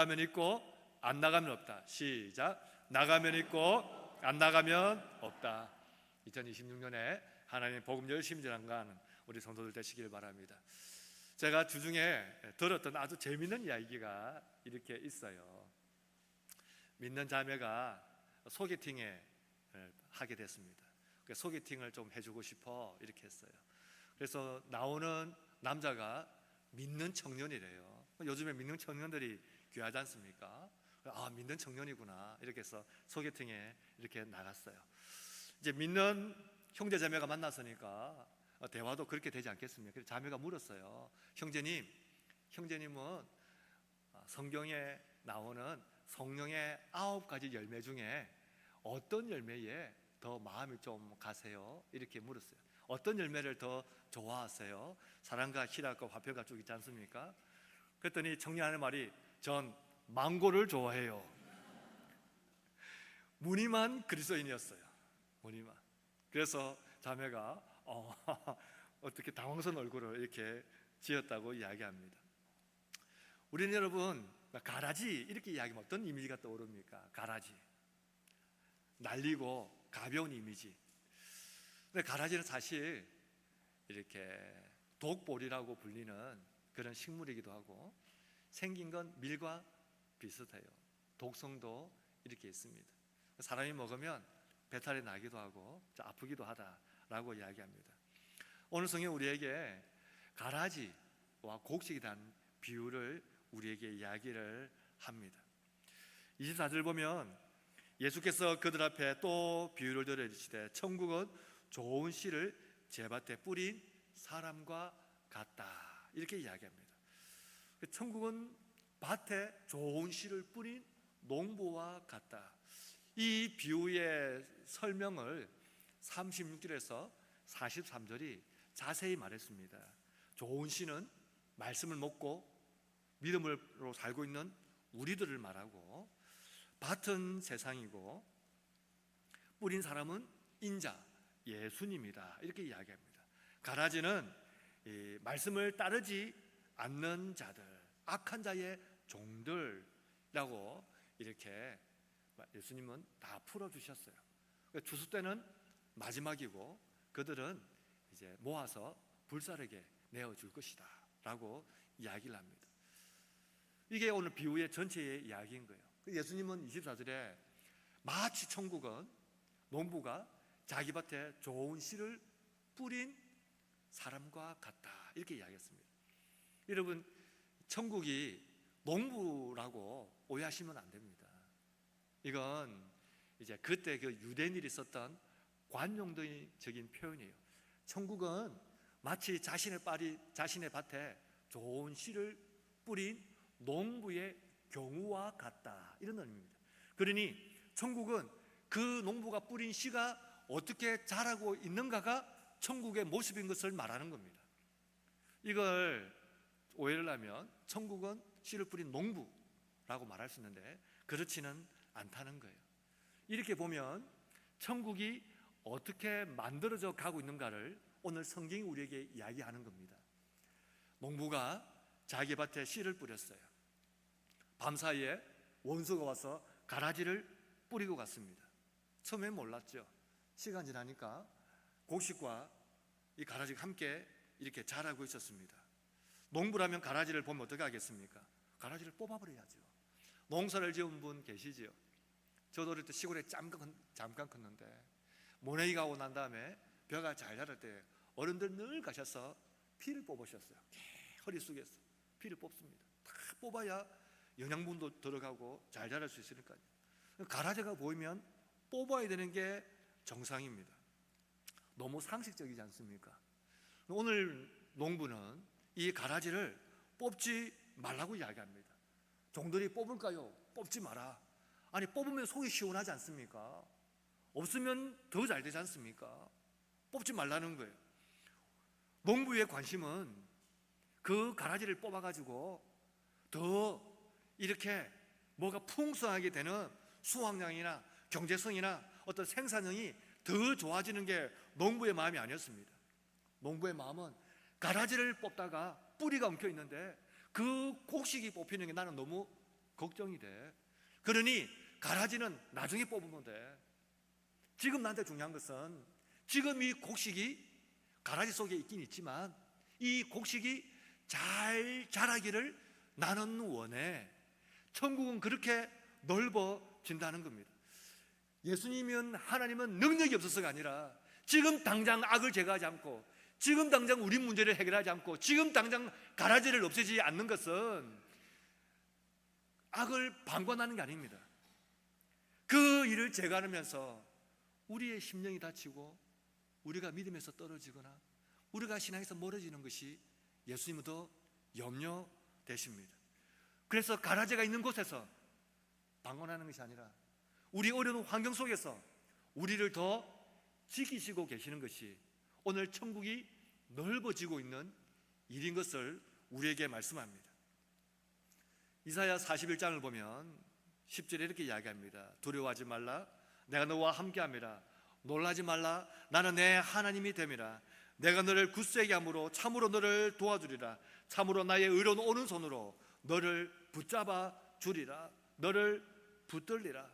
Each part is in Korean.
나가면 있고 안 나가면 없다. 시작. 나가면 있고 안 나가면 없다. 2026년에 하나님 복음 열심히 전하는 우리 성도들 되시길 바랍니다. 제가 주중에 들었던 아주 재미있는 이야기가 이렇게 있어요. 믿는 자매가 소개팅에 하게 됐습니다. 소개팅을 좀 해주고 싶어 이렇게 했어요. 그래서 나오는 남자가 믿는 청년이래요. 요즘에 믿는 청년들이 귀하지 않습니까? 아, 믿는 청년이구나 이렇게 해서 소개팅에 이렇게 나갔어요. 이제 믿는 형제 자매가 만났으니까 대화도 그렇게 되지 않겠습니까? 그래서 자매가 물었어요. 형제님은 성경에 나오는 성령의 9가지 열매 중에 어떤 열매에 더 마음이 좀 가세요? 이렇게 물었어요. 어떤 열매를 더 좋아하세요? 사랑과 희락과 화평과 쭉 있지 않습니까? 그랬더니 청년하는 말이 전 망고를 좋아해요. 무늬만 그리스도인이었어요. 무늬만. 그래서 자매가 어떻게 당황스러운 얼굴을 이렇게 지었다고 이야기합니다. 우리는 여러분 가라지 이렇게 이야기하면 어떤 이미지가 떠오릅니까? 가라지, 날리고 가벼운 이미지. 근데 가라지는 사실 이렇게 독보리라고 불리는 그런 식물이기도 하고 생긴 건 밀과 비슷해요. 독성도 이렇게 있습니다. 사람이 먹으면 배탈이 나기도 하고 아프기도 하다라고 이야기합니다. 오늘 성경 우리에게 가라지와 곡식에 대한 비유를 우리에게 이야기를 합니다. 24절 보면 예수께서 그들 앞에 또 비유를 들으시되 천국은 좋은 씨를 제 밭에 뿌린 사람과 같다 이렇게 이야기합니다. 천국은 밭에 좋은 씨를 뿌린 농부와 같다. 이 비유의 설명을 36절에서 43절이 자세히 말했습니다. 좋은 씨는 말씀을 먹고 믿음으로 살고 있는 우리들을 말하고, 밭은 세상이고 뿌린 사람은 인자 예수님이다 이렇게 이야기합니다. 가라지는 이 말씀을 따르지 않는 자들, 악한 자의 종들이라고 이렇게 예수님은 다 풀어주셨어요. 추수 때는 마지막이고 그들은 이제 모아서 불사르게 내어줄 것이다 라고 이야기를 합니다. 이게 오늘 비유의 전체의 이야기인 거예요. 예수님은 24절에 마치 천국은 농부가 자기 밭에 좋은 씨를 뿌린 사람과 같다 이렇게 이야기했습니다. 여러분, 천국이 농부라고 오해하시면 안 됩니다. 이건 이제 그때 그 유대인들이 썼던 관용적인 표현이에요. 천국은 마치 자신의 밭에 좋은 씨를 뿌린 농부의 경우와 같다 이런 의미입니다. 그러니 천국은 그 농부가 뿌린 씨가 어떻게 자라고 있는가가 천국의 모습인 것을 말하는 겁니다. 이걸 오해를 하면 천국은 씨를 뿌린 농부라고 말할 수 있는데 그렇지는 않다는 거예요. 이렇게 보면 천국이 어떻게 만들어져 가고 있는가를 오늘 성경이 우리에게 이야기하는 겁니다. 농부가 자기 밭에 씨를 뿌렸어요. 밤사이에 원수가 와서 가라지를 뿌리고 갔습니다. 처음엔 몰랐죠. 시간 지나니까 곡식과 이 가라지가 함께 이렇게 자라고 있었습니다. 농부라면 가라지를 보면 어떻게 하겠습니까? 가라지를 뽑아버려야죠. 농사를 지은 분 계시지요? 저도 어릴 때 시골에 잠깐 컸는데 모내기가 오고 난 다음에 벼가 잘 자랄 때 어른들 늘 가셔서 피를 뽑으셨어요. 허리 숙여서 피를 뽑습니다. 다 뽑아야 영양분도 들어가고 잘 자랄 수 있으니까요. 가라지가 보이면 뽑아야 되는 게 정상입니다. 너무 상식적이지 않습니까? 오늘 농부는 이 가라지를 뽑지 말라고 이야기합니다. 종들이 뽑을까요? 뽑지 마라. 아니, 뽑으면 속이 시원하지 않습니까? 없으면 더 잘 되지 않습니까? 뽑지 말라는 거예요. 농부의 관심은 그 가라지를 뽑아가지고 더 이렇게 뭐가 풍성하게 되는 수확량이나 경제성이나 어떤 생산성이 더 좋아지는 게 농부의 마음이 아니었습니다. 농부의 마음은 가라지를 뽑다가 뿌리가 엉켜 있는데 그 곡식이 뽑히는 게 나는 너무 걱정이 돼. 그러니 가라지는 나중에 뽑으면 돼. 지금 나한테 중요한 것은 지금 이 곡식이 가라지 속에 있긴 있지만 이 곡식이 잘 자라기를 나는 원해. 천국은 그렇게 넓어진다는 겁니다. 예수님은, 하나님은 능력이 없어서가 아니라 지금 당장 악을 제거하지 않고 지금 당장 우리 문제를 해결하지 않고 지금 당장 가라지를 없애지 않는 것은 악을 방관하는 게 아닙니다. 그 일을 제거하면서 우리의 심령이 다치고 우리가 믿음에서 떨어지거나 우리가 신앙에서 멀어지는 것이 예수님은 더 염려되십니다. 그래서 가라지가 있는 곳에서 방관하는 것이 아니라 우리 어려운 환경 속에서 우리를 더 지키시고 계시는 것이 오늘 천국이 넓어지고 있는 일인 것을 우리에게 말씀합니다. 이사야 41장을 보면 10절에 이렇게 이야기합니다. 두려워하지 말라, 내가 너와 함께함이라. 놀라지 말라, 나는 내 하나님이 됨이라. 내가 너를 굳세게 함으로 참으로 너를 도와주리라. 참으로 나의 의로운 오른손으로 너를 붙잡아 주리라. 너를 붙들리라.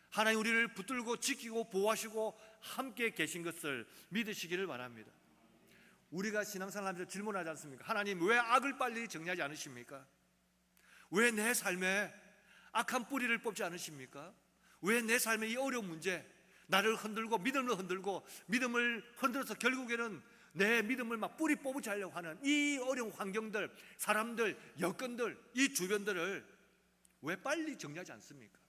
하나님 우리를 붙들고 지키고 보호하시고 함께 계신 것을 믿으시기를 바랍니다. 우리가 신앙생활하면서 질문하지 않습니까? 하나님 왜 악을 빨리 정리하지 않으십니까? 왜 내 삶에 악한 뿌리를 뽑지 않으십니까? 왜 내 삶의 이 어려운 문제, 나를 흔들고 믿음을 흔들어서 결국에는 내 믿음을 막 뿌리 뽑지 하려고 하는 이 어려운 환경들, 사람들, 여건들, 이 주변들을 왜 빨리 정리하지 않습니까?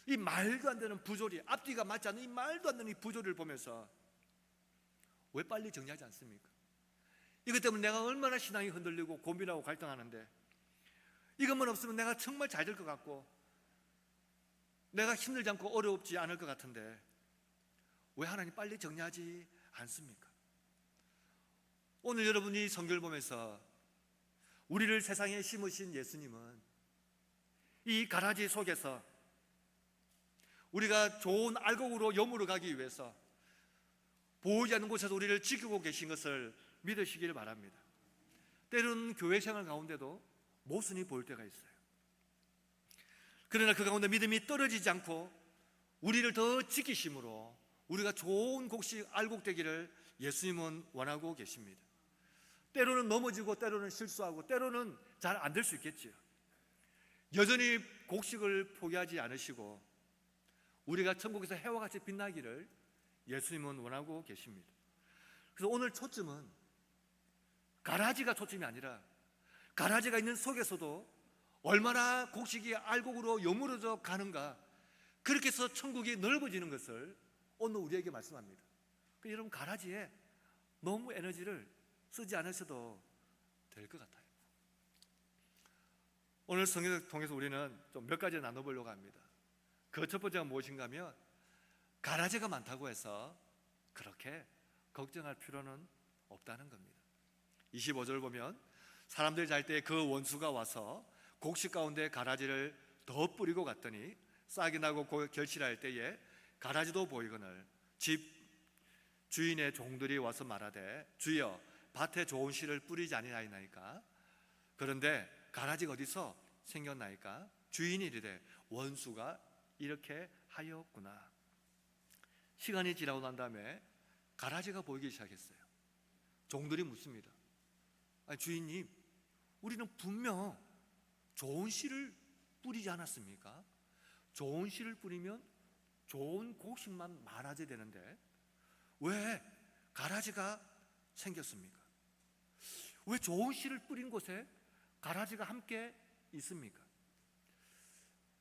이 말도 안 되는 부조리, 앞뒤가 맞지 않는 이 말도 안 되는 이 부조리를 보면서 왜 빨리 정리하지 않습니까? 이것 때문에 내가 얼마나 신앙이 흔들리고 고민하고 갈등하는데, 이것만 없으면 내가 정말 잘 될 것 같고 내가 힘들지 않고 어렵지 않을 것 같은데 왜 하나님 빨리 정리하지 않습니까? 오늘 여러분이 성경을 보면서 우리를 세상에 심으신 예수님은 이 가라지 속에서 우리가 좋은 알곡으로 여물어 가기 위해서 보이지 않는 곳에서 우리를 지키고 계신 것을 믿으시기를 바랍니다. 때로는 교회 생활 가운데도 모순이 보일 때가 있어요. 그러나 그 가운데 믿음이 떨어지지 않고 우리를 더 지키심으로 우리가 좋은 곡식 알곡되기를 예수님은 원하고 계십니다. 때로는 넘어지고 때로는 실수하고 때로는 잘 안 될 수 있겠지요. 여전히 곡식을 포기하지 않으시고 우리가 천국에서 해와 같이 빛나기를 예수님은 원하고 계십니다. 그래서 오늘 초점은 가라지가 초점이 아니라 가라지가 있는 속에서도 얼마나 곡식이 알곡으로 여물어져 가는가, 그렇게 해서 천국이 넓어지는 것을 오늘 우리에게 말씀합니다. 그러니까 여러분 가라지에 너무 에너지를 쓰지 않으셔도 될 것 같아요. 오늘 성경을 통해서 우리는 좀 몇 가지 나눠보려고 합니다. 그 첫 번째가 무엇인가 하면 가라지가 많다고 해서 그렇게 걱정할 필요는 없다는 겁니다. 25절 보면 사람들이 잘 때 그 원수가 와서 곡식 가운데 가라지를 더 뿌리고 갔더니 싹이 나고 결실할 때에 가라지도 보이거늘 집 주인의 종들이 와서 말하되 주여 밭에 좋은 씨를 뿌리지 아니하나이까. 그런데 가라지가 어디서 생겼나이까? 주인이 이르되 원수가 이렇게 하였구나. 시간이 지나고 난 다음에 가라지가 보이기 시작했어요. 종들이 묻습니다. 아니, 주인님, 우리는 분명 좋은 씨를 뿌리지 않았습니까? 좋은 씨를 뿌리면 좋은 곡식만 많아져야 되는데 왜 가라지가 생겼습니까? 왜 좋은 씨를 뿌린 곳에 가라지가 함께 있습니까?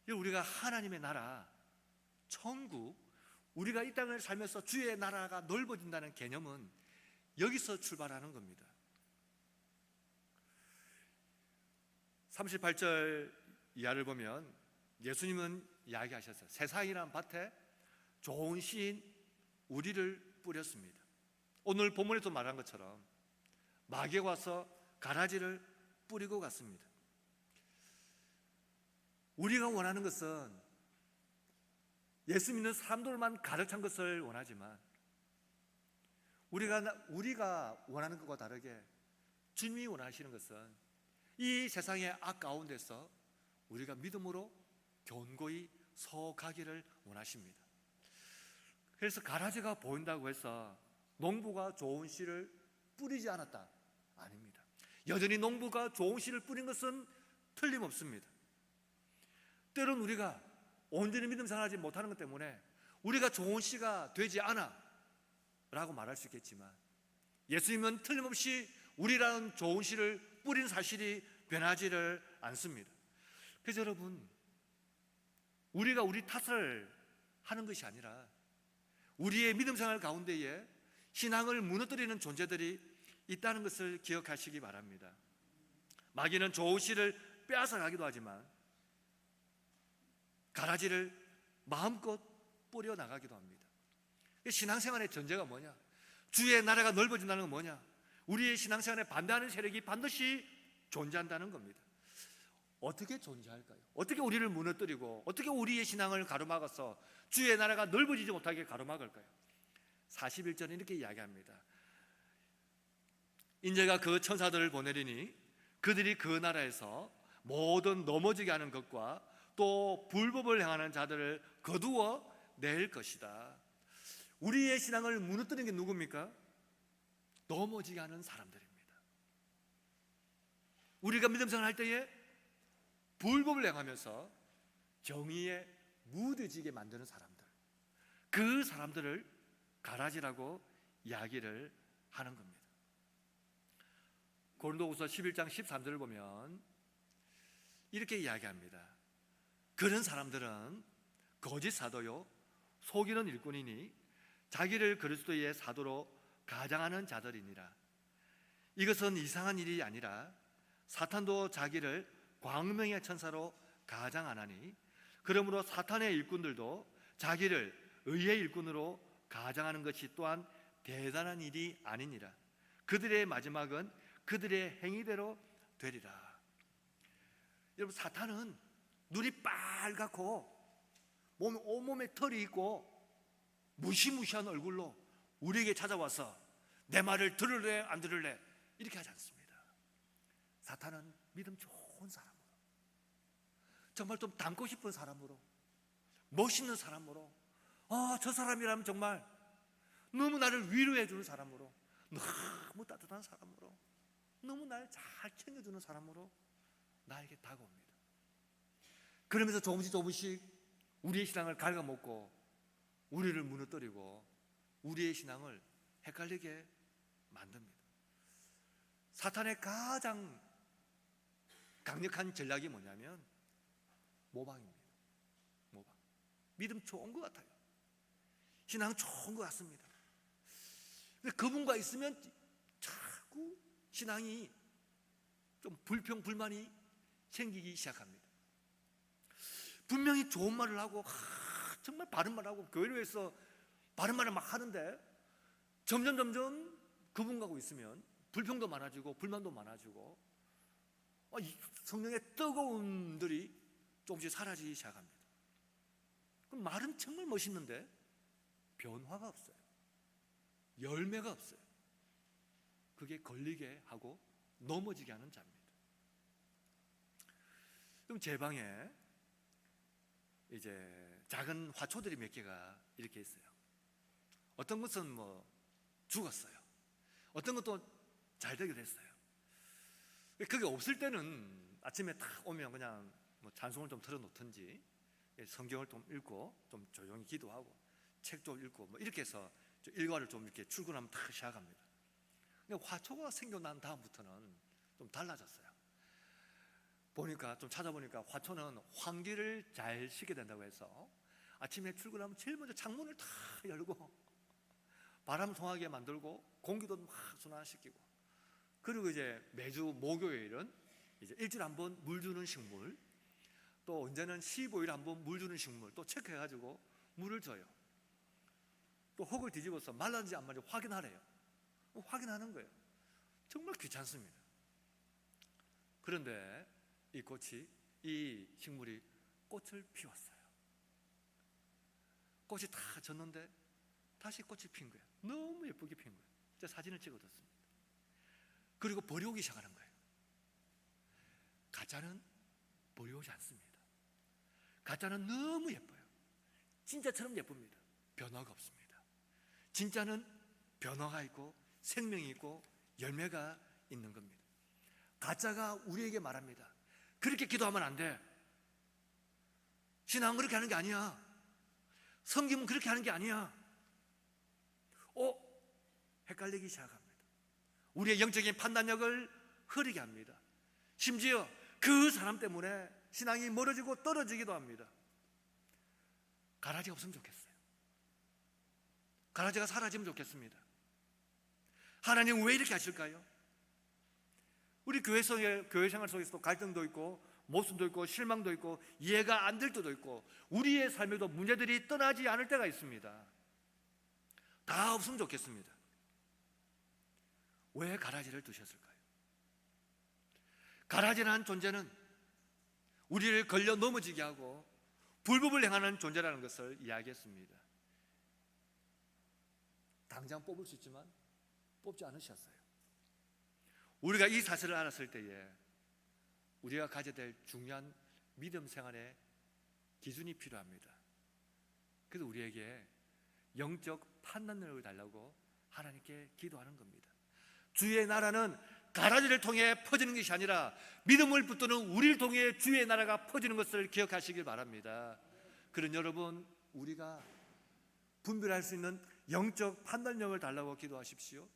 우리가 하나님의 나라, 천국, 우리가 이 땅을 살면서 주의 나라가 넓어진다는 개념은 여기서 출발하는 겁니다. 38절 이하를 보면 예수님은 이야기하셨어요. 세상이란 밭에 좋은 씨인 우리를 뿌렸습니다. 오늘 본문에도 말한 것처럼 마귀가 와서 가라지를 뿌리고 갔습니다. 우리가 원하는 것은 예수 믿는 사람들만 가득 찬 것을 원하지만 우리가 원하는 것과 다르게 주님이 원하시는 것은 이 세상의 악 가운데서 우리가 믿음으로 견고히 서가기를 원하십니다. 그래서 가라지가 보인다고 해서 농부가 좋은 씨를 뿌리지 않았다? 아닙니다. 여전히 농부가 좋은 씨를 뿌린 것은 틀림없습니다. 때론 우리가 온전히 믿음 생활하지 못하는 것 때문에 우리가 좋은 씨가 되지 않아 라고 말할 수 있겠지만, 예수님은 틀림없이 우리라는 좋은 씨를 뿌린 사실이 변하지를 않습니다. 그래서 여러분, 우리가 우리 탓을 하는 것이 아니라 우리의 믿음 생활 가운데에 신앙을 무너뜨리는 존재들이 있다는 것을 기억하시기 바랍니다. 마귀는 좋은 씨를 빼앗아 가기도 하지만 가라지를 마음껏 뿌려 나가기도 합니다. 신앙생활의 전제가 뭐냐? 주의 나라가 넓어진다는 건 뭐냐? 우리의 신앙생활에 반대하는 세력이 반드시 존재한다는 겁니다. 어떻게 존재할까요? 어떻게 우리를 무너뜨리고 어떻게 우리의 신앙을 가로막아서 주의 나라가 넓어지지 못하게 가로막을까요? 41절은 이렇게 이야기합니다. 인자가 그 천사들을 보내리니 그들이 그 나라에서 모든 넘어지게 하는 것과 또 불법을 행하는 자들을 거두어 낼 것이다. 우리의 신앙을 무너뜨리는 게 누굽니까? 넘어지게 하는 사람들입니다. 우리가 믿음 생활을 할 때에 불법을 행하면서 정의에 무뎌지게 만드는 사람들, 그 사람들을 가라지라고 이야기를 하는 겁니다. 고린도후서 11장 13절을 보면 이렇게 이야기합니다. 그런 사람들은 거짓 사도요 속이는 일꾼이니 자기를 그리스도의 사도로 가장하는 자들이니라. 이것은 이상한 일이 아니라 사탄도 자기를 광명의 천사로 가장하나니, 그러므로 사탄의 일꾼들도 자기를 의의 일꾼으로 가장하는 것이 또한 대단한 일이 아니니라. 그들의 마지막은 그들의 행위대로 되리라. 여러분, 사탄은 눈이 빨갛고 온몸에 털이 있고 무시무시한 얼굴로 우리에게 찾아와서 내 말을 들을래 안 들을래 이렇게 하지 않습니다. 사탄은 믿음 좋은 사람으로, 정말 좀 닮고 싶은 사람으로, 멋있는 사람으로, 저 사람이라면 정말 너무 나를 위로해 주는 사람으로, 너무 따뜻한 사람으로, 너무 날 잘 챙겨주는 사람으로 나에게 다가옵니다. 그러면서 조금씩 우리의 신앙을 갉아먹고 우리를 무너뜨리고 우리의 신앙을 헷갈리게 만듭니다. 사탄의 가장 강력한 전략이 뭐냐면 모방입니다. 모방. 믿음 좋은 것 같아요. 신앙 좋은 것 같습니다. 근데 그분과 있으면 자꾸 신앙이 좀 불평불만이 생기기 시작합니다. 분명히 좋은 말을 하고 정말 바른 말을 하고 교회에서 바른 말을 막 하는데 점점 그분하고 있으면 불평도 많아지고 불만도 많아지고 이 성령의 뜨거움들이 조금씩 사라지기 시작합니다. 그럼 말은 정말 멋있는데 변화가 없어요. 열매가 없어요. 그게 걸리게 하고 넘어지게 하는 자입니다. 그럼 제 방에 이제 작은 화초들이 몇 개가 이렇게 있어요. 어떤 것은 뭐 죽었어요. 어떤 것도 잘 되기도 했어요. 그게 없을 때는 아침에 딱 오면 그냥 뭐 찬송을 좀 틀어놓든지 성경을 좀 읽고 좀 조용히 기도하고 책 좀 읽고 뭐 이렇게 해서 일과를 좀 이렇게 출근하면 딱 시작합니다. 근데 화초가 생겨난 다음부터는 좀 달라졌어요. 보니까 좀 찾아보니까 화초는 환기를 잘 시켜야 된다고 해서 아침에 출근하면 제일 먼저 창문을 다 열고 바람 통하게 만들고 공기도 막 순환시키고, 그리고 이제 매주 목요일은 이제 일주일에 한 번 물 주는 식물, 또 언제는 15일에 한 번 물 주는 식물 또 체크해가지고 물을 줘요. 또 흙을 뒤집어서 말랐는지 안 말랐는지 확인하래요. 확인하는 거예요. 정말 귀찮습니다. 그런데 이 식물이 꽃을 피웠어요. 꽃이 다 졌는데 다시 꽃이 핀 거예요. 너무 예쁘게 핀 거예요. 제가 사진을 찍어뒀습니다. 그리고 벌이 오기 시작하는 거예요. 가짜는 버려오지 않습니다. 가짜는 너무 예뻐요. 진짜처럼 예쁩니다. 변화가 없습니다. 진짜는 변화가 있고 생명이 있고 열매가 있는 겁니다. 가짜가 우리에게 말합니다. 그렇게 기도하면 안 돼. 신앙은 그렇게 하는 게 아니야. 섬김은 그렇게 하는 게 아니야. 헷갈리기 시작합니다. 우리의 영적인 판단력을 흐리게 합니다. 심지어 그 사람 때문에 신앙이 멀어지고 떨어지기도 합니다. 가라지가 없으면 좋겠어요. 가라지가 사라지면 좋겠습니다. 하나님 왜 이렇게 하실까요? 우리 교회 생활 속에서도 갈등도 있고 모순도 있고 실망도 있고 이해가 안 될 때도 있고 우리의 삶에도 문제들이 떠나지 않을 때가 있습니다. 다 없으면 좋겠습니다. 왜 가라지를 두셨을까요? 가라지라는 존재는 우리를 걸려 넘어지게 하고 불법을 행하는 존재라는 것을 이야기했습니다. 당장 뽑을 수 있지만 뽑지 않으셨어요. 우리가 이 사실을 알았을 때에 우리가 가져야 될 중요한 믿음 생활의 기준이 필요합니다. 그래서 우리에게 영적 판단력을 달라고 하나님께 기도하는 겁니다. 주의 나라는 가라지를 통해 퍼지는 것이 아니라 믿음을 붙드는 우리를 통해 주의 나라가 퍼지는 것을 기억하시길 바랍니다. 그런 여러분, 우리가 분별할 수 있는 영적 판단력을 달라고 기도하십시오.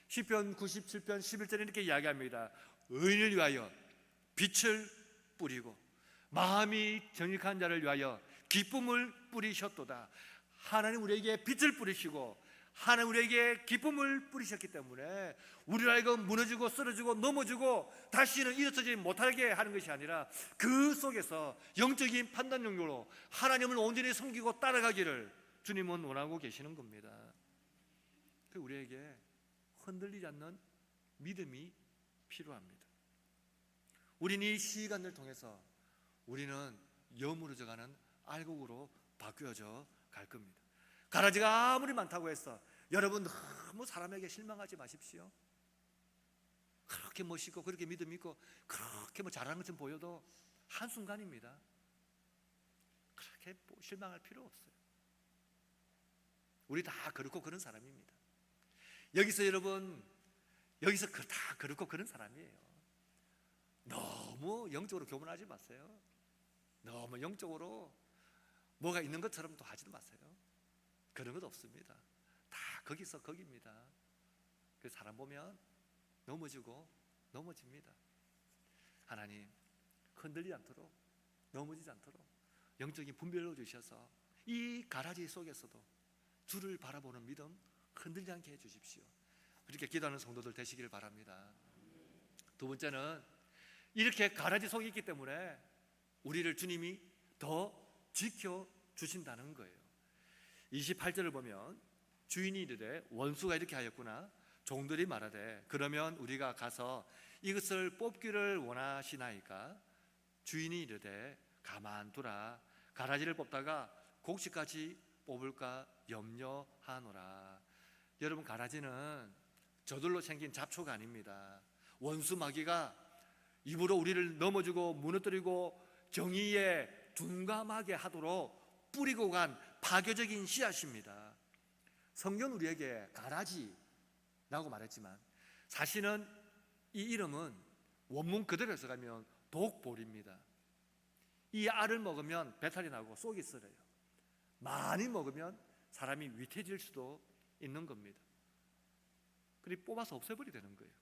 시편 97편 11절에 이렇게 이야기합니다. 의인을 위하여 빛을 뿌리고 마음이 정직한 자를 위하여 기쁨을 뿌리셨도다. 하나님 우리에게 빛을 뿌리시고 하나님 우리에게 기쁨을 뿌리셨기 때문에 우리를 하여금 무너지고 쓰러지고 넘어지고 다시는 일어서지 못하게 하는 것이 아니라 그 속에서 영적인 판단력으로 하나님을 온전히 섬기고 따라가기를 주님은 원하고 계시는 겁니다. 우리에게 흔들리지 않는 믿음이 필요합니다. 우리는 이 시간을 통해서 우리는 여무러져가는 알곡으로 바뀌어져 갈 겁니다. 가라지가 아무리 많다고 해서 여러분 너무 사람에게 실망하지 마십시오. 그렇게 멋있고 그렇게 믿음 있고 그렇게 잘하는 것처럼 보여도 한순간입니다. 그렇게 실망할 필요 없어요. 우리 다 그렇고 그런 사람입니다. 여기서 여러분, 여기서 다 그렇고 그런 사람이에요. 너무 영적으로 교만하지 마세요. 너무 영적으로 뭐가 있는 것처럼 또 하지도 마세요. 그런 것 없습니다. 다 거기서 거기입니다. 그 사람 보면 넘어지고 넘어집니다. 하나님 흔들리지 않도록, 넘어지지 않도록 영적인 분별로 주셔서 이 가라지 속에서도 주를 바라보는 믿음 흔들리지 않게 해주십시오. 그렇게 기도하는 성도들 되시기를 바랍니다. 두 번째는 이렇게 가라지 속에 있기 때문에 우리를 주님이 더 지켜주신다는 거예요. 28절을 보면 주인이 이르되 원수가 이렇게 하였구나. 종들이 말하되 그러면 우리가 가서 이것을 뽑기를 원하시나이까. 주인이 이르되 가만두라. 가라지를 뽑다가 곡식까지 뽑을까 염려하노라. 여러분, 가라지는 저절로 생긴 잡초가 아닙니다. 원수 마귀가 입으로 우리를 넘어지고 무너뜨리고 정의에 둔감하게 하도록 뿌리고 간 파괴적인 씨앗입니다. 성경 우리에게 가라지라고 말했지만 사실은 이 이름은 원문 그대로 해석하면 독볼입니다. 이 알을 먹으면 배탈이 나고 속이 썰어요. 많이 먹으면 사람이 위태해질 수도 있는 겁니다. 그리고 뽑아서 없애버리게 되는 거예요.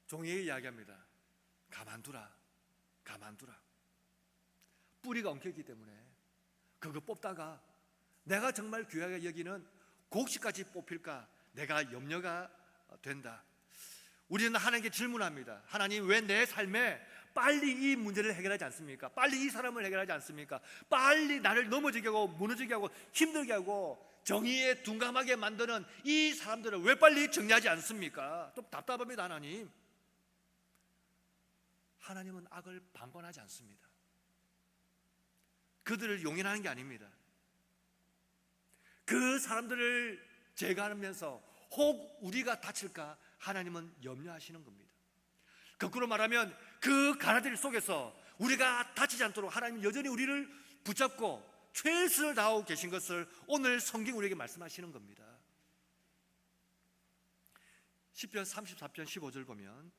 종이에 이야기합니다. 가만두라, 가만두라. 뿌리가 엉켰기 때문에 그거 뽑다가 내가 정말 귀하게 여기는 곡식까지 뽑힐까 내가 염려가 된다. 우리는 하나님께 질문합니다. 하나님, 왜 내 삶에 빨리 이 문제를 해결하지 않습니까? 빨리 이 사람을 해결하지 않습니까? 빨리 나를 넘어지게 하고 무너지게 하고 힘들게 하고 정의에 둔감하게 만드는 이 사람들을 왜 빨리 정리하지 않습니까? 좀 답답합니다. 하나님은 악을 방관하지 않습니다. 그들을 용인하는 게 아닙니다. 그 사람들을 제거하면서 혹 우리가 다칠까 하나님은 염려하시는 겁니다. 거꾸로 말하면 그 가라들 속에서 우리가 다치지 않도록 하나님은 여전히 우리를 붙잡고 최선을 다하고 계신 것을 오늘 성경 우리에게 말씀하시는 겁니다. 시편 34편 15절 보면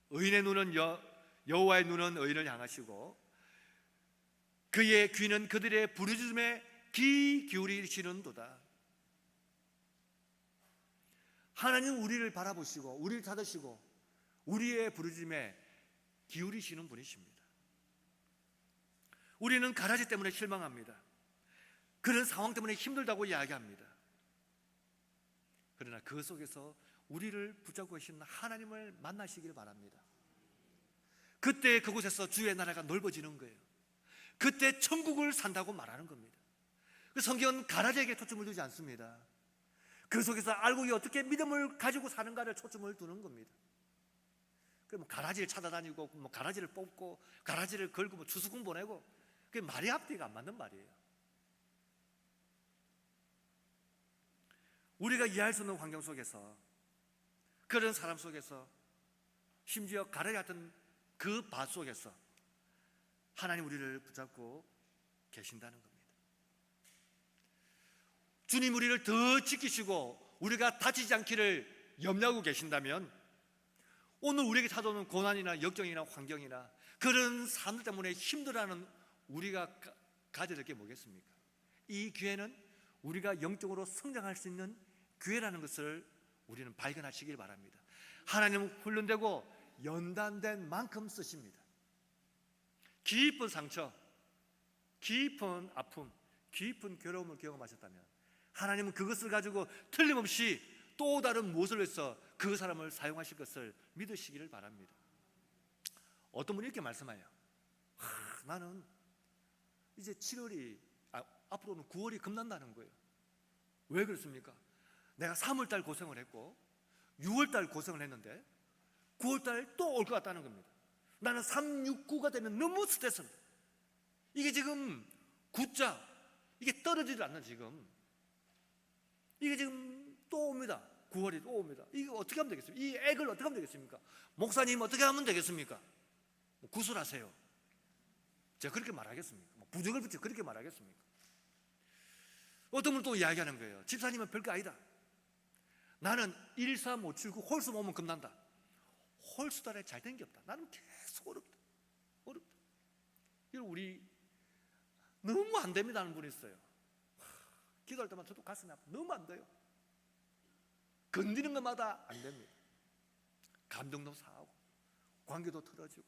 의인의 눈은 여호와의 눈은 의인을 향하시고 그의 귀는 그들의 부르짖음에 귀 기울이시는도다. 하나님은 우리를 바라보시고 우리를 찾으시고 우리의 부르짖음에 기울이시는 분이십니다. 우리는 가라지 때문에 실망합니다. 그런 상황 때문에 힘들다고 이야기합니다. 그러나 그 속에서 우리를 붙잡고 계신 하나님을 만나시길 바랍니다. 그때 그곳에서 주의 나라가 넓어지는 거예요. 그때 천국을 산다고 말하는 겁니다. 그 성경은 가라지에게 초점을 두지 않습니다. 그 속에서 알고 어떻게 믿음을 가지고 사는가를 초점을 두는 겁니다. 그럼 가라지를 찾아다니고 가라지를 뽑고 가라지를 걸고 추수공 보내고 그게 말이 앞뒤가 안 맞는 말이에요. 우리가 이해할 수 없는 환경 속에서 그런 사람 속에서 심지어 가라지 같은 그 밭 속에서 하나님 우리를 붙잡고 계신다는 겁니다. 주님 우리를 더 지키시고 우리가 다치지 않기를 염려하고 계신다면 오늘 우리에게 찾아오는 고난이나 역경이나 환경이나 그런 사람들 때문에 힘들어하는 우리가 가져야 될 게 뭐겠습니까? 이 기회는 우리가 영적으로 성장할 수 있는 기회라는 것을 우리는 발견하시길 바랍니다. 하나님은 훈련되고 연단된 만큼 쓰십니다. 깊은 상처, 깊은 아픔, 깊은 괴로움을 경험하셨다면 하나님은 그것을 가지고 틀림없이 또 다른 무엇을 해서 그 사람을 사용하실 것을 믿으시기를 바랍니다. 어떤 분이 이렇게 말씀해요. 나는 이제 7월이 앞으로는 9월이 겁난다는 거예요. 왜 그렇습니까? 내가 3월달 고생을 했고 6월달 고생을 했는데 9월달 또 올 것 같다는 겁니다. 나는 3, 6, 9가 되면 너무 스트레스입니다. 이게 지금 9자 이게 떨어지지 않는 지금 이게 지금 또 옵니다. 9월이 또 옵니다. 이거 어떻게 하면 되겠습니까? 이 액을 어떻게 하면 되겠습니까? 목사님 어떻게 하면 되겠습니까? 구술하세요. 제가 그렇게 말하겠습니까? 부적을 붙여 그렇게 말하겠습니까? 어떤 분은 또 이야기하는 거예요. 집사님은 별거 아니다. 나는 1, 3, 5, 7, 9 홀수 모으면 겁난다. 홀수 달에 잘 된 게 없다. 나는 계속 어렵다. 이거 우리 너무 안 됩니다 하는 분이 있어요. 기도할 때만 저도 가슴이 아파. 너무 안 돼요. 건드리는 것마다 안 됩니다. 감정도 상하고 관계도 틀어지고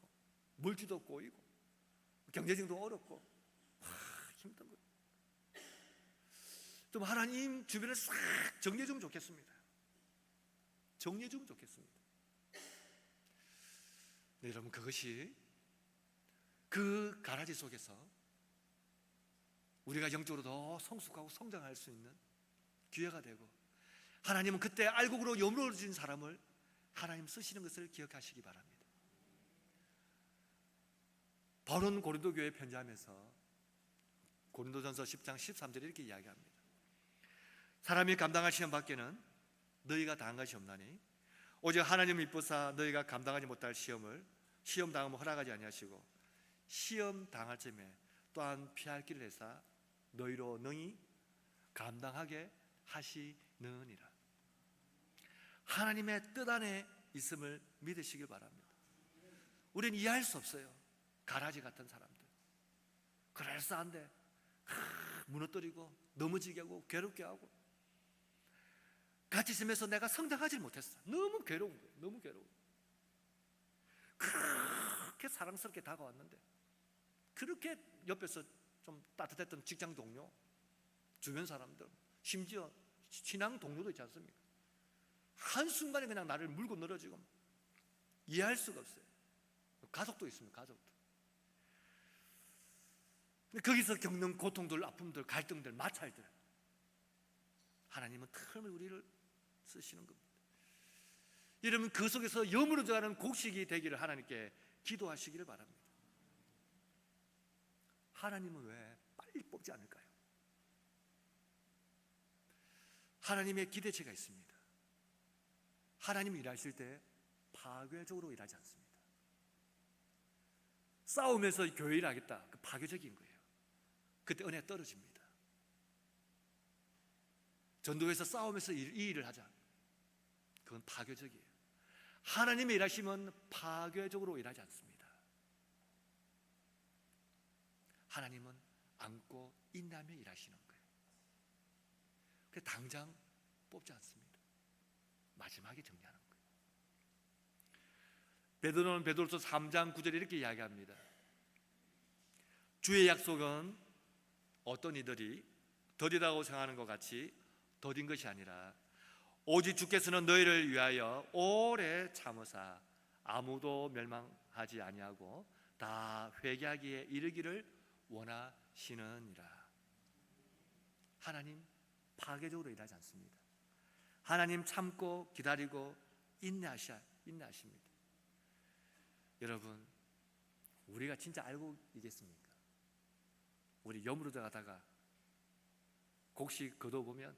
물질도 꼬이고 경제적도 어렵고 힘든 거예요. 좀 하나님 주변을 싹 정리해 주면 좋겠습니다. 정리해 주면 좋겠습니다. 네, 여러분 그것이 그 가라지 속에서 우리가 영적으로 더 성숙하고 성장할 수 있는 기회가 되고 하나님은 그때 알곡으로 여물어진 사람을 하나님 쓰시는 것을 기억하시기 바랍니다. 바울은 고린도 교회에 편지하면서 고린도전서 10장 13절에 이렇게 이야기합니다. 사람이 감당할 시험 밖에는 너희가 당한 것이 없나니 오직 하나님 이쁘사 너희가 감당하지 못할 시험을 시험 당하면 허락하지 아니하시고 시험 당할 쯤에 또한 피할 길을 내사 너희로 능히 감당하게 하시느니라. 하나님의 뜻 안에 있음을 믿으시길 바랍니다. 우리는 이해할 수 없어요. 가라지 같은 사람들 그럴싸한데 무너뜨리고 넘어지게 하고 괴롭게 하고 같이 있으면서 내가 성장하지 못했어. 너무 괴로운 거예요. 너무 괴로워. 그렇게 사랑스럽게 다가왔는데 그렇게 옆에서 좀 따뜻했던 직장 동료, 주변 사람들, 심지어 신앙 동료도 있지 않습니까? 한순간에 그냥 나를 물고 늘어지고 이해할 수가 없어요. 가족도 있습니다. 가족도. 거기서 겪는 고통들, 아픔들, 갈등들, 마찰들 하나님은 틈을 우리를 쓰시는 겁니다. 여러분 그 속에서 여물어져가는 곡식이 되기를 하나님께 기도하시기를 바랍니다. 하나님은 왜 빨리 뽑지 않을까요? 하나님의 기대치가 있습니다. 하나님이 일하실 때 파괴적으로 일하지 않습니다. 싸우면서 교회 일 하겠다. 그 파괴적인 거예요. 그때 은혜 떨어집니다. 전도회에서 싸우면서 이 일을 하자. 그건 파괴적이에요. 하나님의 일하심은 파괴적으로 일하지 않습니다. 하나님은 안고 인내하며 일하시는 거예요. 그래서 당장 뽑지 않습니다. 마지막에 정리하는 거예요. 베드로는 베드로서 3장 9절에 이렇게 이야기합니다. 주의 약속은 어떤 이들이 더디다고 생각하는 것 같이 더딘 것이 아니라 오직 주께서는 너희를 위하여 오래 참으사 아무도 멸망하지 아니하고 다 회개하기에 이르기를 원하시느니라. 하나님 파괴적으로 일하지 않습니다. 하나님 참고 기다리고 인내하십니다. 여러분, 우리가 진짜 알고 있겠습니까? 우리 염으로 들어가다가 곡식 걷어보면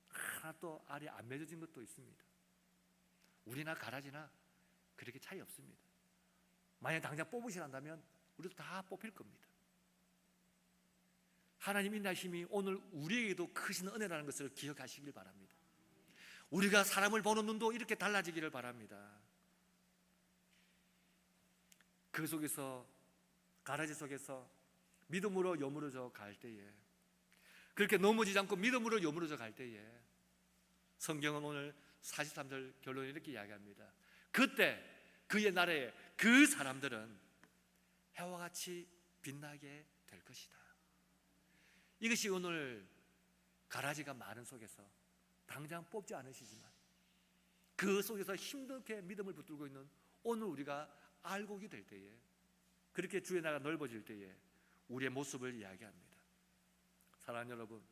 하나도 알이 안 맺어진 것도 있습니다. 우리나 가라지나 그렇게 차이 없습니다. 만약 당장 뽑으시란다면 우리도 다 뽑힐 겁니다. 하나님 인내하심이 오늘 우리에게도 크신 은혜라는 것을 기억하시길 바랍니다. 우리가 사람을 보는 눈도 이렇게 달라지기를 바랍니다. 그 속에서, 가라지 속에서 믿음으로 여무러져 갈 때에, 그렇게 넘어지지 않고 믿음으로 여무러져 갈 때에, 성경은 오늘 43절 결론을 이렇게 이야기합니다. 그때 그의 나라에 그 사람들은 해와 같이 빛나게 될 것이다. 이것이 오늘 가라지가 많은 속에서 당장 뽑지 않으시지만 그 속에서 힘들게 믿음을 붙들고 있는 오늘 우리가 알고게 될 때에, 그렇게 주의 나라가 넓어질 때에 우리의 모습을 이야기합니다. 사랑하는 여러분,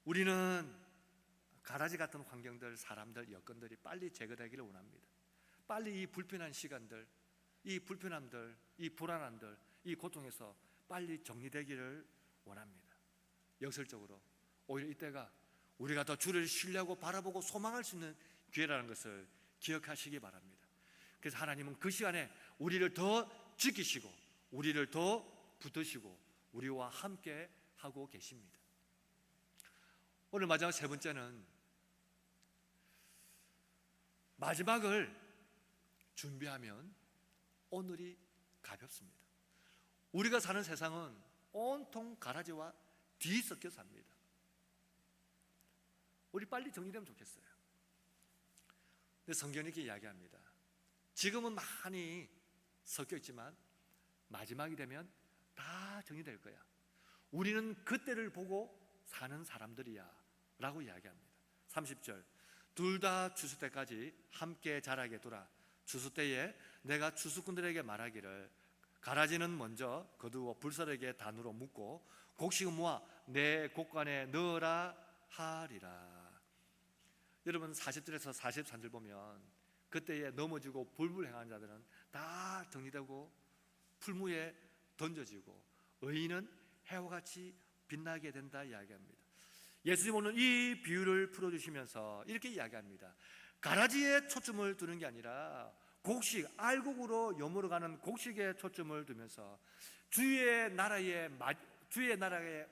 우리는 가라지 같은 환경들, 사람들, 여건들이 빨리 제거되기를 원합니다. 빨리 이 불편한 시간들, 이 불편함들, 이 불안함들, 이 고통에서 빨리 정리되기를 원합니다. 역설적으로 오히려 이때가 우리가 더 주를 신뢰하고 바라보고 소망할 수 있는 기회라는 것을 기억하시기 바랍니다. 그래서 하나님은 그 시간에 우리를 더 지키시고 우리를 더 붙드시고 우리와 함께 하고 계십니다. 오늘 마지막 세 번째는 마지막을 준비하면 오늘이 가볍습니다. 우리가 사는 세상은 온통 가라지와 뒤섞여 삽니다. 우리 빨리 정리되면 좋겠어요. 근데 성경이 이렇게 이야기합니다. 지금은 많이 섞여 있지만 마지막이 되면 다 정리될 거야. 우리는 그때를 보고 사는 사람들이야 라고 이야기합니다. 30절, 둘 다 추수 때까지 함께 자라게 두라. 추수 때에 내가 추수꾼들에게 말하기를 가라지는 먼저 거두어 불사르게 단으로 묶고 곡식은 모아 내 곡간에 넣으라 하리라. 여러분 40절에서 43절 보면 그때에 넘어지고 불불행하는 자들은 다 정리되고 풀무에 던져지고 의인은 해와 같이 빛나게 된다 이야기합니다. 예수님 오늘 이 비유를 풀어주시면서 이렇게 이야기합니다. 가라지에 초점을 두는 게 아니라 곡식, 알곡으로 여물어가는 곡식에 초점을 두면서 주의 나라에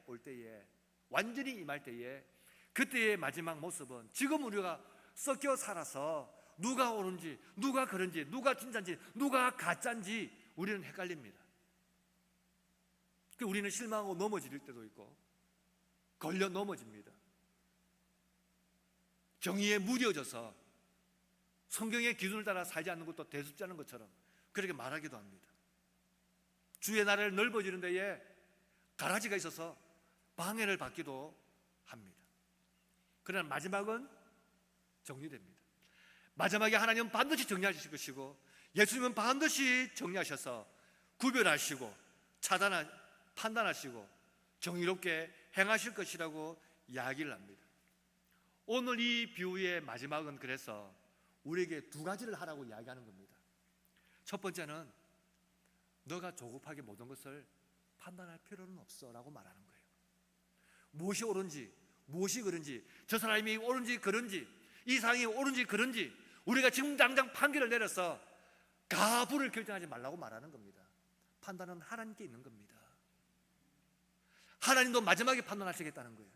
올 때에, 완전히 임할 때에, 그때의 마지막 모습은 지금 우리가 섞여 살아서 누가 옳은지, 누가 그런지, 누가 진짜인지, 누가 가짜인지 우리는 헷갈립니다. 우리는 실망하고 넘어질 때도 있고 걸려 넘어집니다. 정의에 무뎌져서 성경의 기준을 따라 살지 않는 것도 대수롭지 않은 것처럼 그렇게 말하기도 합니다. 주의 나라를 넓어지는 데에 가라지가 있어서 방해를 받기도 합니다. 그러나 마지막은 정리됩니다. 마지막에 하나님은 반드시 정리하실 것이고 예수님은 반드시 정리하셔서 구별하시고 판단하시고 정의롭게 행하실 것이라고 이야기를 합니다. 오늘 이 비유의 마지막은 그래서 우리에게 두 가지를 하라고 이야기하는 겁니다. 첫 번째는 너가 조급하게 모든 것을 판단할 필요는 없어 라고 말하는 거예요. 무엇이 옳은지, 무엇이 그런지, 저 사람이 옳은지 그런지, 이 상황이 옳은지 그런지 우리가 지금 당장 판결을 내려서 가부를 결정하지 말라고 말하는 겁니다. 판단은 하나님께 있는 겁니다. 하나님도 마지막에 판단하시겠다는 거예요.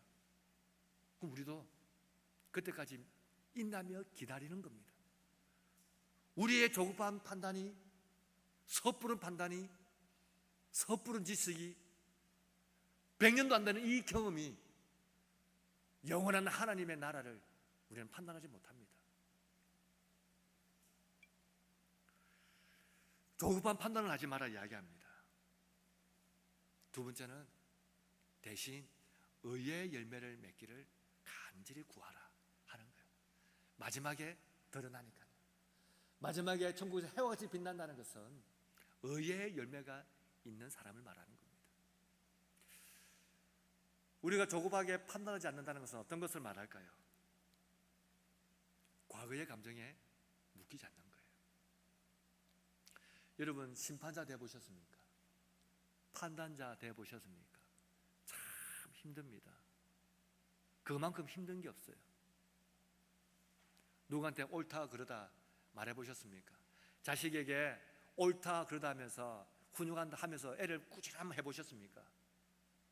그럼 우리도 그때까지 인내하며 기다리는 겁니다. 우리의 조급한 판단이, 섣부른 판단이, 섣부른 지식이, 100년도 안 되는 이 경험이 영원한 하나님의 나라를 우리는 판단하지 못합니다. 조급한 판단을 하지 마라 이야기합니다. 두 번째는 대신 의의 열매를 맺기를 간절히 구하라 하는 거예요. 마지막에 드러나니까요. 마지막에 천국에서 해와 같이 빛난다는 것은 의의 열매가 있는 사람을 말하는 겁니다. 우리가 조급하게 판단하지 않는다는 것은 어떤 것을 말할까요? 과거의 감정에 묶이지 않는 거예요. 여러분, 심판자 되어보셨습니까? 판단자 되어보셨습니까? 참 힘듭니다. 그만큼 힘든 게 없어요. 누구한테 옳다 그러다 말해보셨습니까? 자식에게 옳다 그러다 하면서 훈육한다 하면서 애를 꾸준히 한번 해보셨습니까?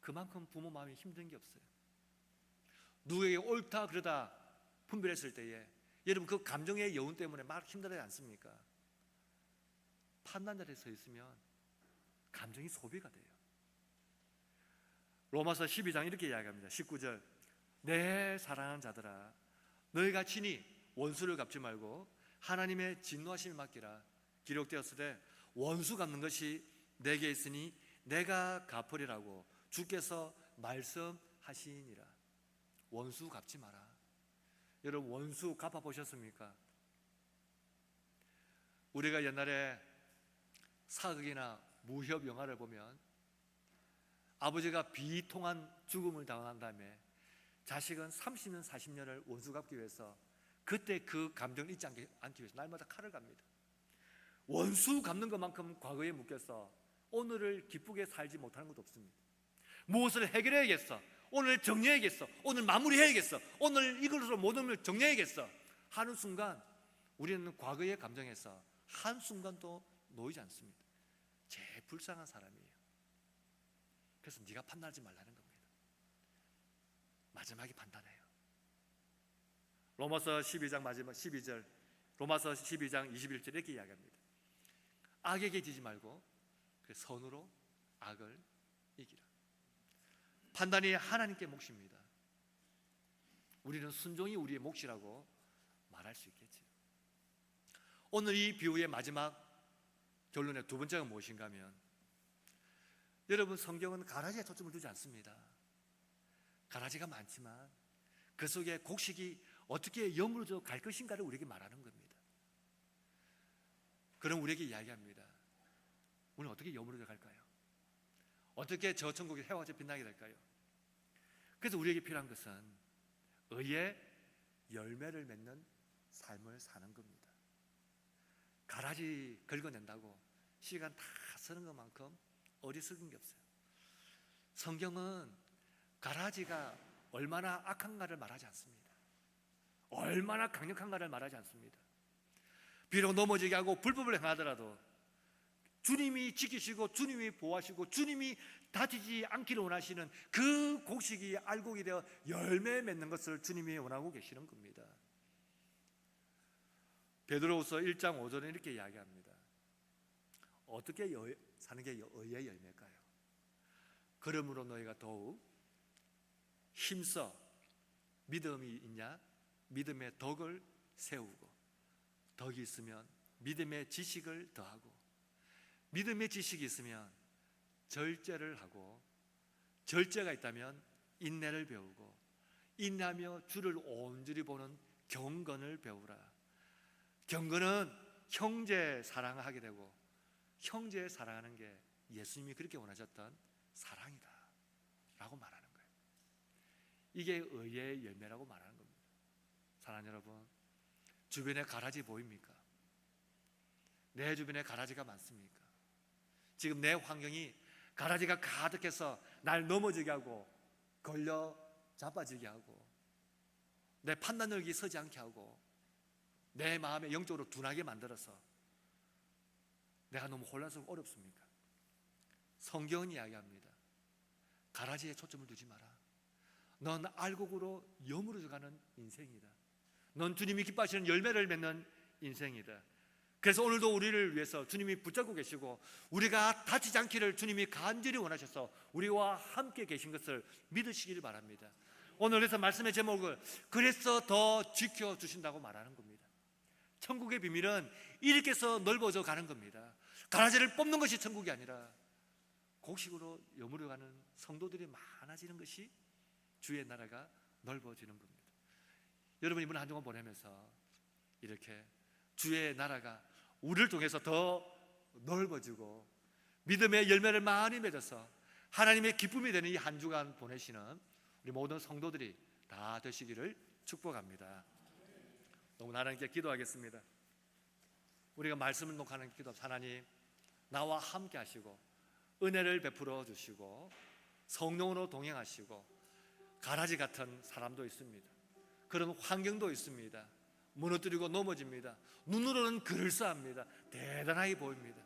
그만큼 부모 마음이 힘든 게 없어요. 누구에게 옳다 그러다 분별했을 때에 여러분 그 감정의 여운 때문에 막 힘들어하지 않습니까? 판단 자리에 서 있으면 감정이 소비가 돼요. 로마서 12장 이렇게 이야기합니다. 19절, 내 사랑하는 자들아 너희가 친히 원수를 갚지 말고 하나님의 진노하심을 맡기라. 기록되었으되 원수 갚는 것이 내게 있으니 내가 갚으리라고 주께서 말씀하시니라. 원수 갚지 마라. 여러분 원수 갚아보셨습니까? 우리가 옛날에 사극이나 무협 영화를 보면 아버지가 비통한 죽음을 당한 다음에 자식은 30년 40년을 원수 갚기 위해서 그때 그 감정을 잊지 않기 위해서 날마다 칼을 갑니다. 원수 갚는 것만큼 과거에 묶여서 오늘을 기쁘게 살지 못하는 것도 없습니다. 무엇을 해결해야겠어, 오늘 정리해야겠어, 오늘 마무리해야겠어, 오늘 이것으로 모든 걸 정리해야겠어 하는 순간 우리는 과거의 감정에서 한순간도 놓이지 않습니다. 제일 불쌍한 사람이에요. 그래서 네가 판단하지 말라는 겁니다. 마지막에 판단해요. 로마서 12장 마지막 12절, 로마서 12장 21절 이렇게 이야기합니다. 악에게 지지 말고 선으로 악을 이기라. 판단이 하나님께 몫입니다. 우리는 순종이 우리의 몫이라고 말할 수 있겠죠. 오늘 이 비유의 마지막 결론의 두 번째가 무엇인가 하면, 여러분 성경은 가라지에 초점을 두지 않습니다. 가라지가 많지만 그 속에 곡식이 어떻게 여물어져 갈 것인가를 우리에게 말하는 겁니다. 그럼 우리에게 이야기합니다. 우리는 어떻게 여물어져 갈까요? 어떻게 저 천국의 해와 같이 빛나게 될까요? 그래서 우리에게 필요한 것은 의의 열매를 맺는 삶을 사는 겁니다. 가라지 긁어낸다고 시간 다 쓰는 것만큼 어리석은 게 없어요. 성경은 가라지가 얼마나 악한가를 말하지 않습니다. 얼마나 강력한가를 말하지 않습니다. 비록 넘어지게 하고 불법을 행하더라도 주님이 지키시고 주님이 보호하시고 주님이 다치지 않기를 원하시는 그 곡식이 알곡이 되어 열매 맺는 것을 주님이 원하고 계시는 겁니다. 베드로후서 1장 5절에 이렇게 이야기합니다. 어떻게 사는 게 의의 열매일까요? 그러므로 너희가 더욱 힘써 믿음이 있냐? 믿음의 덕을 세우고, 덕이 있으면 믿음의 지식을 더하고, 믿음의 지식이 있으면 절제를 하고, 절제가 있다면 인내를 배우고, 인내하며 주를 온전히 보는 경건을 배우라. 경건은 형제 사랑하게 되고, 형제 사랑하는 게 예수님이 그렇게 원하셨던 사랑이다 라고 말하는 거예요. 이게 의의 열매라고 말하는 겁니다. 사랑하는 여러분, 주변에 가라지 보입니까? 내 주변에 가라지가 많습니까? 지금 내 환경이 가라지가 가득해서 날 넘어지게 하고, 걸려 자빠지게 하고, 내 판단력이 서지 않게 하고, 내 마음에 영적으로 둔하게 만들어서 내가 너무 혼란스럽고 어렵습니까? 성경은 이야기합니다. 가라지에 초점을 두지 마라. 넌 알곡으로 여물어져 가는 인생이다. 넌 주님이 기뻐하시는 열매를 맺는 인생이다. 그래서 오늘도 우리를 위해서 주님이 붙잡고 계시고 우리가 다치지 않기를 주님이 간절히 원하셔서 우리와 함께 계신 것을 믿으시기를 바랍니다. 오늘 그래서 말씀의 제목을 그래서 더 지켜주신다고 말하는 겁니다. 천국의 비밀은 이렇게 해서 넓어져 가는 겁니다. 가라지를 뽑는 것이 천국이 아니라 곡식으로 여물어가는 성도들이 많아지는 것이 주의 나라가 넓어지는 겁니다. 여러분 이번 한 주간 보내면서 이렇게 주의 나라가 우리를 통해서 더 넓어지고 믿음의 열매를 많이 맺어서 하나님의 기쁨이 되는 이 한 주간 보내시는 우리 모든 성도들이 다 되시기를 축복합니다. 너무 하나님께 기도하겠습니다. 우리가 말씀을 녹화하는 기도, 하나님 나와 함께 하시고 은혜를 베풀어 주시고 성령으로 동행하시고 가라지 같은 사람도 있습니다. 그런 환경도 있습니다. 무너뜨리고 넘어집니다. 눈으로는 그럴싸합니다. 대단하게 보입니다.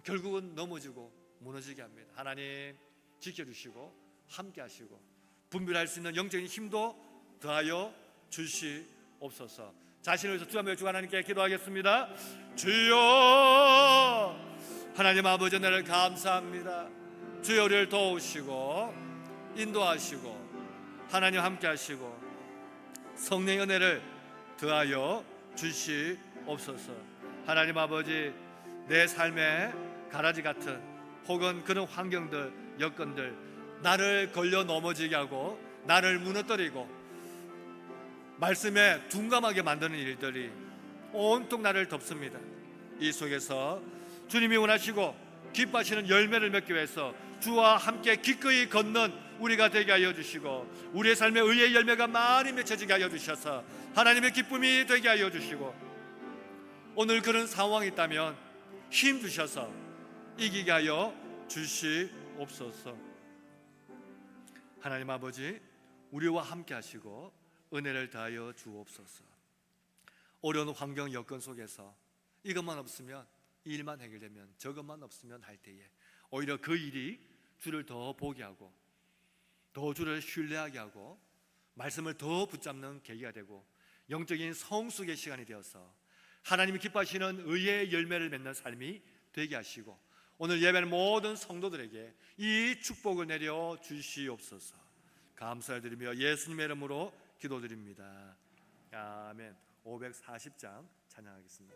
결국은 넘어지고 무너지게 합니다. 하나님 지켜주시고 함께 하시고 분별할 수 있는 영적인 힘도 더하여 주시옵소서. 자신을 위해서 주 한번 주 하나님께 기도하겠습니다. 주여 하나님 아버지 은혜를 감사합니다. 주여 우리를 도우시고 인도하시고 하나님 함께 하시고 성령의 은혜를 더하여 주시옵소서. 하나님 아버지 내 삶의 가라지 같은 혹은 그런 환경들 여건들 나를 걸려 넘어지게 하고 나를 무너뜨리고 말씀에 둔감하게 만드는 일들이 온통 나를 덮습니다. 이 속에서 주님이 원하시고 기뻐하시는 열매를 맺기 위해서 주와 함께 기꺼이 걷는 우리가 되게 하여 주시고 우리의 삶에 의의 열매가 많이 맺혀지게 하여 주셔서 하나님의 기쁨이 되게 하여 주시고 오늘 그런 상황이 있다면 힘 주셔서 이기게 하여 주시옵소서. 하나님 아버지 우리와 함께 하시고 은혜를 다하여 주옵소서. 어려운 환경 여건 속에서 이것만 없으면 이 일만 해결되면 저것만 없으면 할 때에 오히려 그 일이 주를 더 보게 하고 더 주를 신뢰하게 하고 말씀을 더 붙잡는 계기가 되고 영적인 성숙의 시간이 되어서 하나님이 기뻐하시는 의의 열매를 맺는 삶이 되게 하시고 오늘 예배하는 모든 성도들에게 이 축복을 내려 주시옵소서. 감사드리며 예수님의 이름으로 기도드립니다. 아멘. 540장 찬양하겠습니다.